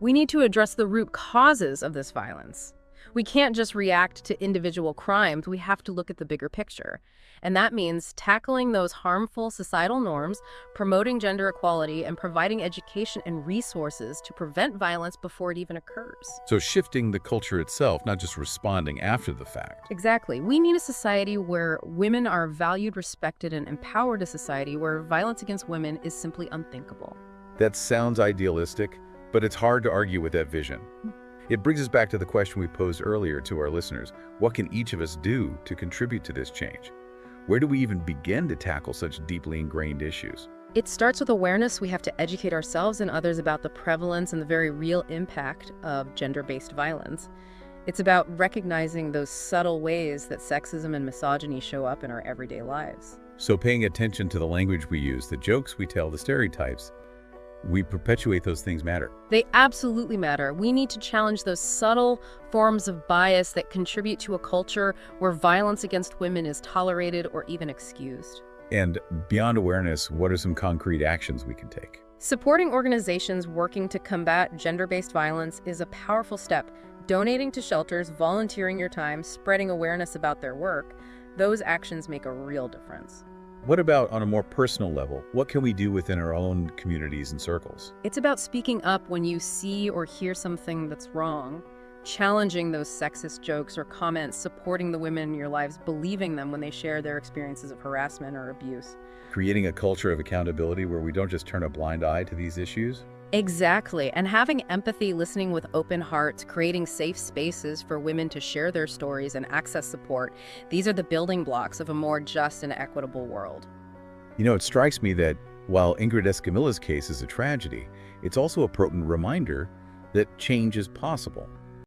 We need to address the root causes of this violence. We can't just react to individual crimes, we have to look at the bigger picture. And that means tackling those harmful societal norms, promoting gender equality, and providing education and resources to prevent violence before it even occurs. So shifting the culture itself, not just responding after the fact. Exactly. We need a society where women are valued, respected, and empowered, a society where violence against women is simply unthinkable. That sounds idealistic, but it's hard to argue with that vision. It brings us back to the question we posed earlier to our listeners. What can each of us do to contribute to this change? Where do we even begin to tackle such deeply ingrained issues? It starts with awareness. We have to educate ourselves and others about the prevalence and the very real impact of gender-based violence. It's about recognizing those subtle ways that sexism and misogyny show up in our everyday lives. So paying attention to the language we use, the jokes we tell, the stereotypes, we perpetuate those things matter. They absolutely matter. We need to challenge those subtle forms of bias that contribute to a culture where violence against women is tolerated or even excused. And beyond awareness, what are some concrete actions we can take? Supporting organizations working to combat gender-based violence is a powerful step. Donating to shelters, volunteering your time, spreading awareness about their work, those actions make a real difference. What about on a more personal level? What can we do within our own communities and circles? It's about speaking up when you see or hear something that's wrong, challenging those sexist jokes or comments, supporting the women in your lives, believing them when they share their experiences of harassment or abuse. Creating a culture of accountability where we don't just turn a blind eye to these issues? Exactly. And having empathy, listening with open hearts, creating safe spaces for women to share their stories and access support. These are the building blocks of a more just and equitable world. You know, it strikes me that while Ingrid Escamilla's case is a tragedy, it's also a potent reminder that change is possible.